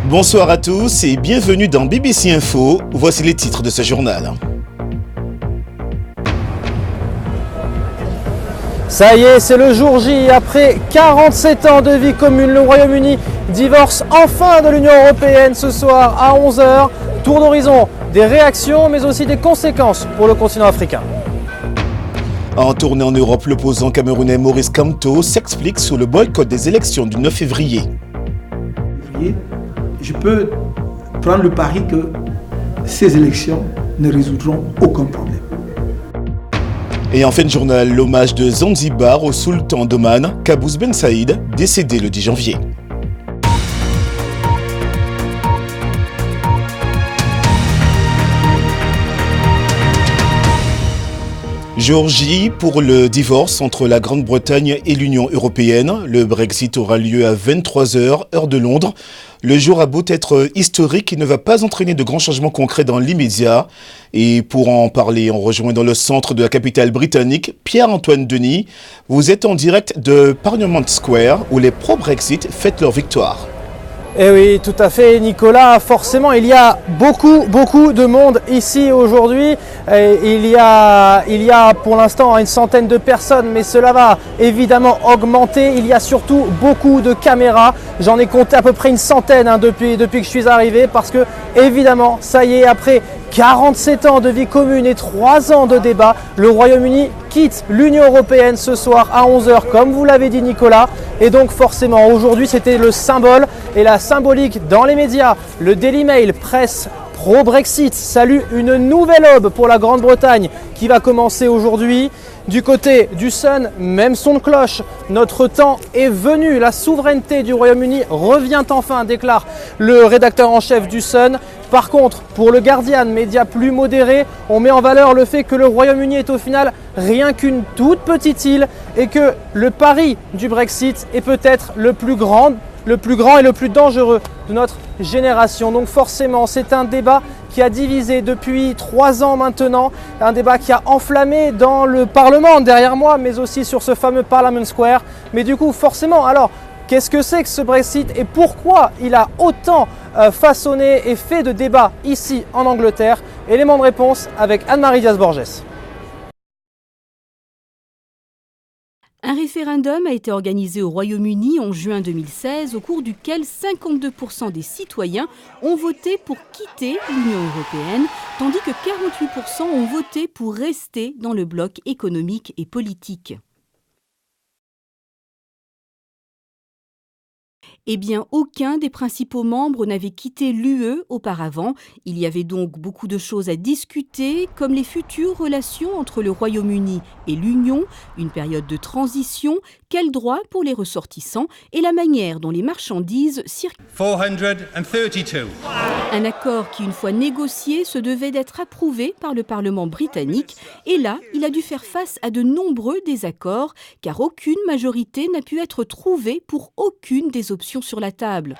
Bonsoir à tous et bienvenue dans BBC Info. Voici les titres de ce journal. Ça y est, c'est le jour J. Après 47 ans de vie commune, le Royaume-Uni divorce enfin de l'Union européenne ce soir à 11h. Tour d'horizon des réactions mais aussi des conséquences pour le continent africain. En tournée en Europe, l'opposant camerounais Maurice Kamto s'explique sur le boycott des élections du 9 février. Je peux prendre le pari que ces élections ne résoudront aucun problème. Et en fin de journal, l'hommage de Zanzibar au sultan d'Oman, Qaboos Ben Saïd, décédé le 10 janvier. Jour J pour le divorce entre la Grande-Bretagne et l'Union européenne. Le Brexit aura lieu à 23h, heure de Londres. Le jour a beau être historique, il ne va pas entraîner de grands changements concrets dans l'immédiat. Et pour en parler, on rejoint dans le centre de la capitale britannique, Pierre-Antoine Denis. Vous êtes en direct de Parliament Square, où les pro-Brexit fêtent leur victoire. Eh oui, tout à fait Nicolas, forcément il y a beaucoup de monde ici aujourd'hui. Il y a pour l'instant une centaine de personnes, mais cela va évidemment augmenter. Il y a surtout beaucoup de caméras, j'en ai compté à peu près une centaine depuis que je suis arrivé, parce que évidemment ça y est, après 47 ans de vie commune et 3 ans de débat, le Royaume-Uni quitte l'Union européenne ce soir à 11h, comme vous l'avez dit Nicolas. Et donc forcément aujourd'hui c'était le symbole et la symbolique dans les médias. Le Daily Mail, presse pro-Brexit, salue une nouvelle aube pour la Grande-Bretagne qui va commencer aujourd'hui. Du côté du Sun, même son de cloche, notre temps est venu, la souveraineté du Royaume-Uni revient enfin, déclare le rédacteur en chef du Sun. Par contre, pour le Guardian, média plus modéré, on met en valeur le fait que le Royaume-Uni est au final rien qu'une toute petite île et que le pari du Brexit est peut-être le plus grand et le plus dangereux de notre génération. Donc forcément, c'est un débat qui a divisé depuis 3 ans maintenant, un débat qui a enflammé dans le Parlement derrière moi, mais aussi sur ce fameux Parliament Square. Mais du coup, forcément, alors, qu'est-ce que c'est que ce Brexit et pourquoi il a autant façonné et fait de débat ici en Angleterre? Élément de réponse avec Anne-Marie Diaz-Borges. Un référendum a été organisé au Royaume-Uni en juin 2016, au cours duquel 52% des citoyens ont voté pour quitter l'Union européenne, tandis que 48% ont voté pour rester dans le bloc économique et politique. Eh bien, aucun des principaux membres n'avait quitté l'UE auparavant. Il y avait donc beaucoup de choses à discuter, comme les futures relations entre le Royaume-Uni et l'Union, une période de transition, quels droits pour les ressortissants et la manière dont les marchandises circulent. 432. Un accord qui, une fois négocié, se devait d'être approuvé par le Parlement britannique. Et là, il a dû faire face à de nombreux désaccords, car aucune majorité n'a pu être trouvée pour aucune des options sur la table.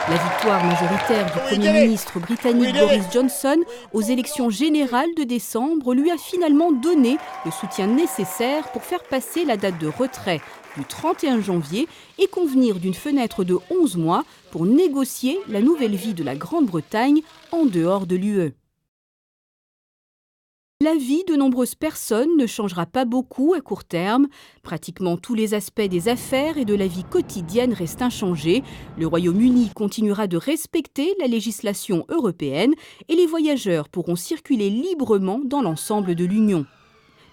La victoire majoritaire du Premier ministre britannique Boris Johnson aux élections générales de décembre lui a finalement donné le soutien nécessaire pour faire passer la date de retrait du 31 janvier et convenir d'une fenêtre de 11 mois pour négocier la nouvelle vie de la Grande-Bretagne en dehors de l'UE. La vie de nombreuses personnes ne changera pas beaucoup à court terme. Pratiquement tous les aspects des affaires et de la vie quotidienne restent inchangés. Le Royaume-Uni continuera de respecter la législation européenne et les voyageurs pourront circuler librement dans l'ensemble de l'Union.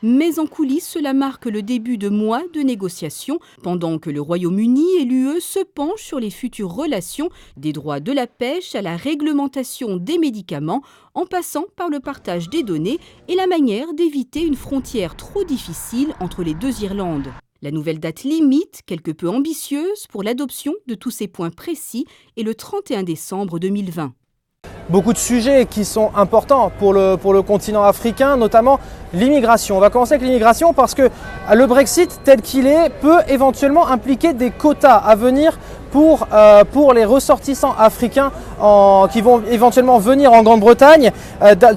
Mais en coulisses, cela marque le début de mois de négociations, pendant que le Royaume-Uni et l'UE se penchent sur les futures relations, des droits de la pêche à la réglementation des médicaments, en passant par le partage des données et la manière d'éviter une frontière trop difficile entre les deux Irlandes. La nouvelle date limite, quelque peu ambitieuse pour l'adoption de tous ces points précis, est le 31 décembre 2020. Beaucoup de sujets qui sont importants pour le continent africain, notamment l'immigration. On va commencer avec l'immigration parce que le Brexit tel qu'il est peut éventuellement impliquer des quotas à venir pour les ressortissants africains qui vont éventuellement venir en Grande-Bretagne.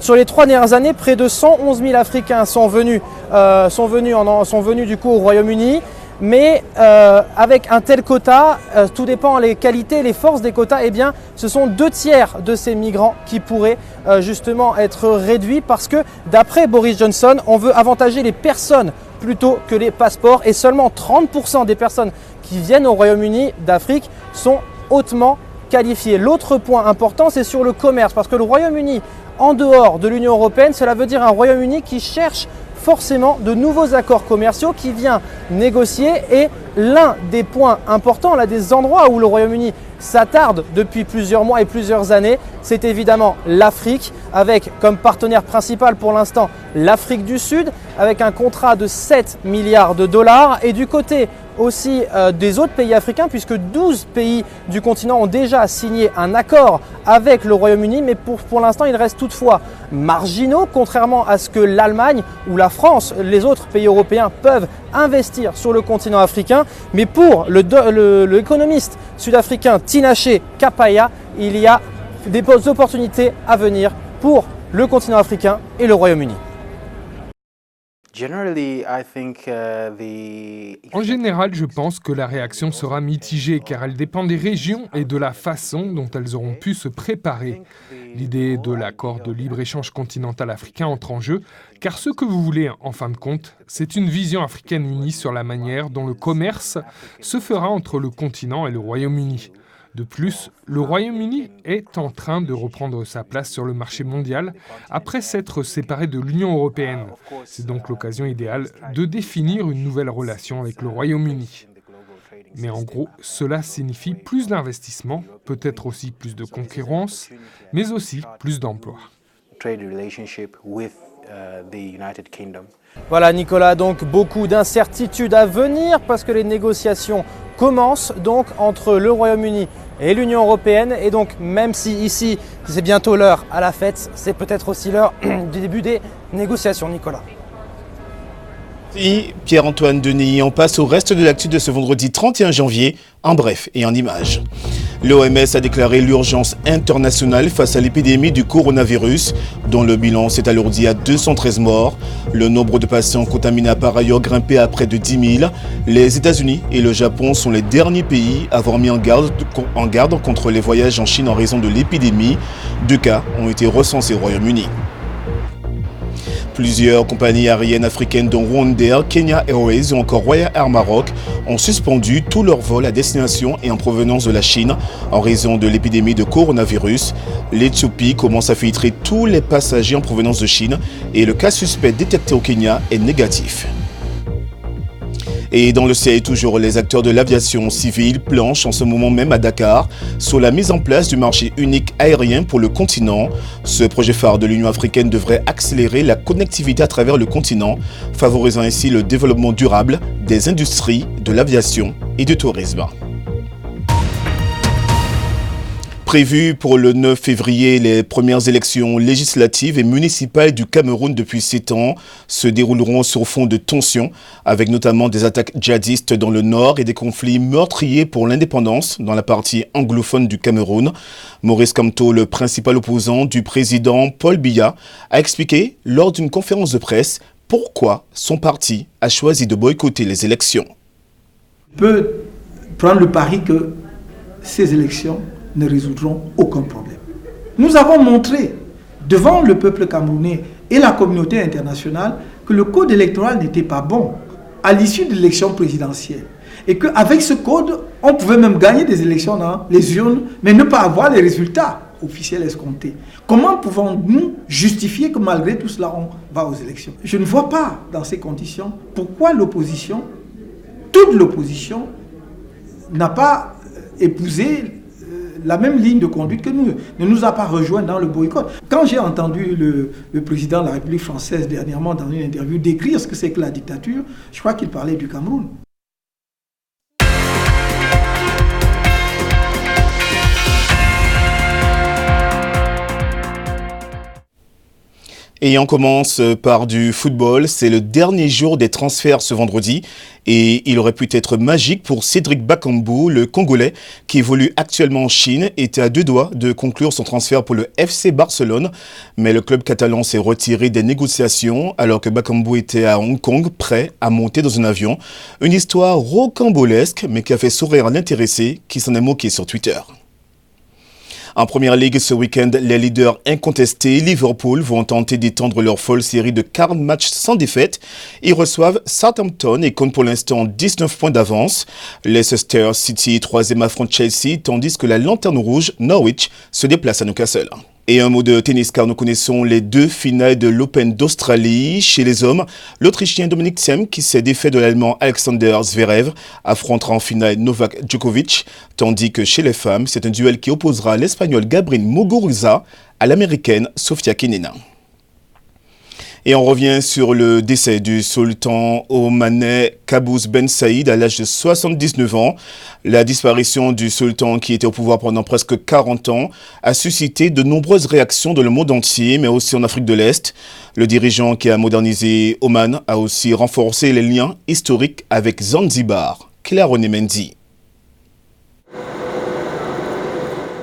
Sur les 3 dernières années, près de 111 000 Africains sont venus du coup au Royaume-Uni. mais avec un tel quota, tout dépend les qualités, les forces des quotas, eh bien ce sont 2/3 de ces migrants qui pourraient justement être réduits parce que d'après Boris Johnson, on veut avantager les personnes plutôt que les passeports et seulement 30% des personnes qui viennent au Royaume-Uni d'Afrique sont hautement qualifiées. L'autre point important, c'est sur le commerce parce que le Royaume-Uni en dehors de l'Union européenne, cela veut dire un Royaume-Uni qui cherche forcément de nouveaux accords commerciaux, qui vient négocier et l'un des points importants, l'un des endroits où le Royaume-Uni s'attarde depuis plusieurs mois et plusieurs années, c'est évidemment l'Afrique, avec comme partenaire principal pour l'instant l'Afrique du Sud, avec un contrat de 7 milliards de dollars et du côté aussi des autres pays africains puisque 12 pays du continent ont déjà signé un accord avec le Royaume-Uni mais pour l'instant ils restent toutefois marginaux contrairement à ce que l'Allemagne ou la France, les autres pays européens peuvent investir sur le continent africain. Mais pour l'économiste sud-africain Tinashe Kapaya, il y a des opportunités à venir pour le continent africain et le Royaume-Uni. En général, je pense que la réaction sera mitigée car elle dépend des régions et de la façon dont elles auront pu se préparer. L'idée de l'accord de libre-échange continental africain entre en jeu car ce que vous voulez, en fin de compte, c'est une vision africaine unie sur la manière dont le commerce se fera entre le continent et le Royaume-Uni. De plus, le Royaume-Uni est en train de reprendre sa place sur le marché mondial après s'être séparé de l'Union européenne. C'est donc l'occasion idéale de définir une nouvelle relation avec le Royaume-Uni. Mais en gros, cela signifie plus d'investissement, peut-être aussi plus de concurrence, mais aussi plus d'emplois. Voilà Nicolas, donc beaucoup d'incertitudes à venir parce que les négociations commencent donc entre le Royaume-Uni et l'Union européenne et donc même si ici c'est bientôt l'heure à la fête, c'est peut-être aussi l'heure du début des négociations Nicolas. Merci Pierre-Antoine Denis. On passe au reste de l'actu de ce vendredi 31 janvier, en bref et en images. L'OMS a déclaré l'urgence internationale face à l'épidémie du coronavirus, dont le bilan s'est alourdi à 213 morts. Le nombre de patients contaminés a par ailleurs grimpé à près de 10 000. Les États-Unis et le Japon sont les derniers pays à avoir mis en garde contre les voyages en Chine en raison de l'épidémie. 2 cas ont été recensés au Royaume-Uni. Plusieurs compagnies aériennes africaines dont Rwandair, Kenya Airways ou encore Royal Air Maroc ont suspendu tous leurs vols à destination et en provenance de la Chine en raison de l'épidémie de coronavirus. L'Éthiopie commence à filtrer tous les passagers en provenance de Chine et le cas suspect détecté au Kenya est négatif. Et dans le ciel, toujours, les acteurs de l'aviation civile planchent en ce moment même à Dakar sur la mise en place du marché unique aérien pour le continent. Ce projet phare de l'Union africaine devrait accélérer la connectivité à travers le continent, favorisant ainsi le développement durable des industries, de l'aviation et du tourisme. Prévu pour le 9 février, les premières élections législatives et municipales du Cameroun depuis 7 ans se dérouleront sur fond de tensions, avec notamment des attaques djihadistes dans le nord et des conflits meurtriers pour l'indépendance dans la partie anglophone du Cameroun. Maurice Kamto, le principal opposant du président Paul Biya, a expliqué lors d'une conférence de presse pourquoi son parti a choisi de boycotter les élections. On peut prendre le pari que ces élections ne résoudront aucun problème. Nous avons montré devant le peuple camerounais et la communauté internationale que le code électoral n'était pas bon à l'issue de l'élection présidentielle et qu'avec ce code, on pouvait même gagner des élections dans les urnes, mais ne pas avoir les résultats officiels escomptés. Comment pouvons-nous justifier que malgré tout cela, on va aux élections? Je ne vois pas dans ces conditions pourquoi l'opposition, toute l'opposition, n'a pas épousé la même ligne de conduite que nous, ne nous a pas rejoints dans le boycott. Quand j'ai entendu le président de la République française dernièrement dans une interview décrire ce que c'est que la dictature, je crois qu'il parlait du Cameroun. Et on commence par du football. C'est le dernier jour des transferts ce vendredi et il aurait pu être magique pour Cédric Bakambu, le Congolais qui évolue actuellement en Chine, était à 2 doigts de conclure son transfert pour le FC Barcelone. Mais le club catalan s'est retiré des négociations alors que Bakambu était à Hong Kong, prêt à monter dans un avion. Une histoire rocambolesque mais qui a fait sourire l'intéressé qui s'en est moqué sur Twitter. En Première Ligue, ce week-end, les leaders incontestés, Liverpool, vont tenter d'étendre leur folle série de 40 matchs sans défaite. Ils reçoivent Southampton et comptent pour l'instant 19 points d'avance. Leicester City, 3e affronte Chelsea, tandis que la lanterne rouge, Norwich, se déplace à Newcastle. Et un mot de tennis car nous connaissons les 2 finales de l'Open d'Australie. Chez les hommes, l'Autrichien Dominic Thiem qui s'est défait de l'Allemand Alexander Zverev affrontera en finale Novak Djokovic, tandis que chez les femmes, c'est un duel qui opposera l'Espagnol Gabriel Muguruza à l'Américaine Sofia Kenin. Et on revient sur le décès du sultan omanais Qaboos Ben Saïd à l'âge de 79 ans. La disparition du sultan qui était au pouvoir pendant presque 40 ans a suscité de nombreuses réactions dans le monde entier, mais aussi en Afrique de l'Est. Le dirigeant qui a modernisé Oman a aussi renforcé les liens historiques avec Zanzibar. Claire René Mendy.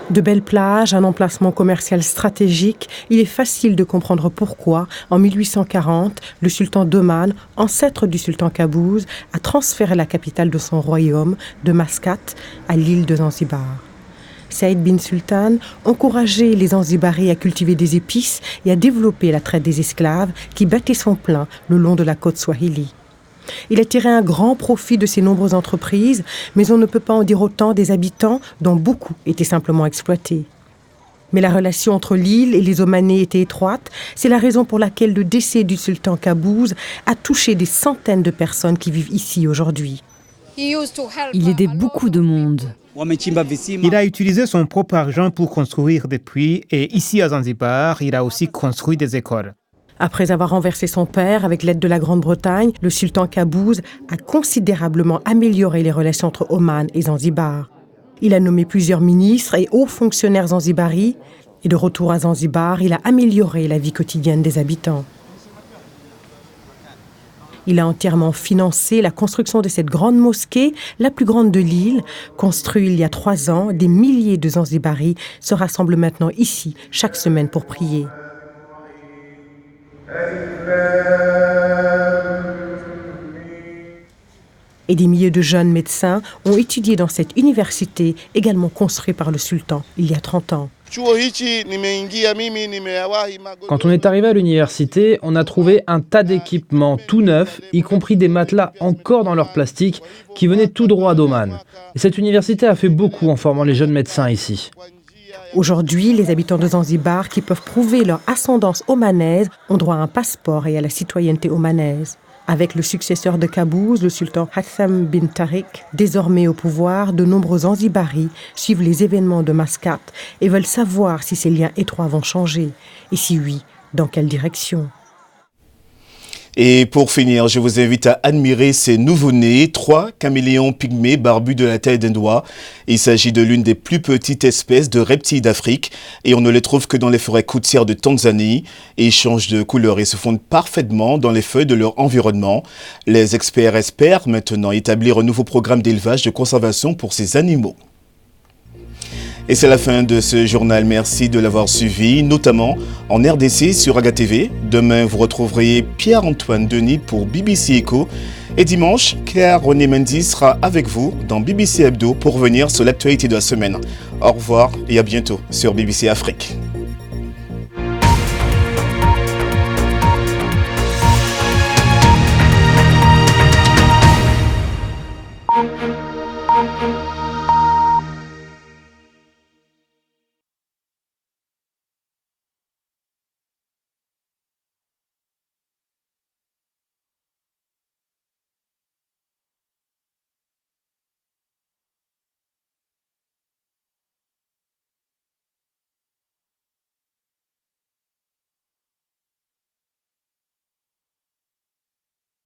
De belles plages, un emplacement commercial stratégique, il est facile de comprendre pourquoi, en 1840, le sultan d'Oman, ancêtre du sultan Qaboos, a transféré la capitale de son royaume, de Mascate, à l'île de Zanzibar. Saïd bin Sultan encourageait les Zanzibaris à cultiver des épices et à développer la traite des esclaves qui battaient son plein le long de la côte Swahili. Il a tiré un grand profit de ces nombreuses entreprises, mais on ne peut pas en dire autant des habitants dont beaucoup étaient simplement exploités. Mais la relation entre l'île et les Omanais était étroite. C'est la raison pour laquelle le décès du sultan Qaboos a touché des centaines de personnes qui vivent ici aujourd'hui. Il aidait beaucoup de monde. Il a utilisé son propre argent pour construire des puits et ici à Zanzibar, il a aussi construit des écoles. Après avoir renversé son père avec l'aide de la Grande-Bretagne, le sultan Qaboos a considérablement amélioré les relations entre Oman et Zanzibar. Il a nommé plusieurs ministres et hauts fonctionnaires zanzibaris et de retour à Zanzibar, il a amélioré la vie quotidienne des habitants. Il a entièrement financé la construction de cette grande mosquée, la plus grande de l'île. Construite il y a 3 ans, des milliers de Zanzibaris se rassemblent maintenant ici chaque semaine pour prier. Et des milliers de jeunes médecins ont étudié dans cette université, également construite par le sultan il y a 30 ans. Quand on est arrivé à l'université, on a trouvé un tas d'équipements tout neufs, y compris des matelas encore dans leur plastique, qui venaient tout droit d'Oman. Et cette université a fait beaucoup en formant les jeunes médecins ici. Aujourd'hui, les habitants de Zanzibar qui peuvent prouver leur ascendance omanaise ont droit à un passeport et à la citoyenneté omanaise. Avec le successeur de Qaboos, le sultan Haitham bin Tariq, désormais au pouvoir, de nombreux Zanzibaris suivent les événements de Mascate et veulent savoir si ces liens étroits vont changer. Et si oui, dans quelle direction ? Et pour finir, je vous invite à admirer ces nouveaux-nés, 3 caméléons pygmées barbus de la taille d'un doigt. Il s'agit de l'une des plus petites espèces de reptiles d'Afrique et on ne les trouve que dans les forêts côtières de Tanzanie. Et ils changent de couleur et se fondent parfaitement dans les feuilles de leur environnement. Les experts espèrent maintenant établir un nouveau programme d'élevage de conservation pour ces animaux. Et c'est la fin de ce journal. Merci de l'avoir suivi, notamment en RDC sur Aga TV. Demain, vous retrouverez Pierre-Antoine Denis pour BBC Echo. Et dimanche, Claire René Mendy sera avec vous dans BBC Hebdo pour revenir sur l'actualité de la semaine. Au revoir et à bientôt sur BBC Afrique.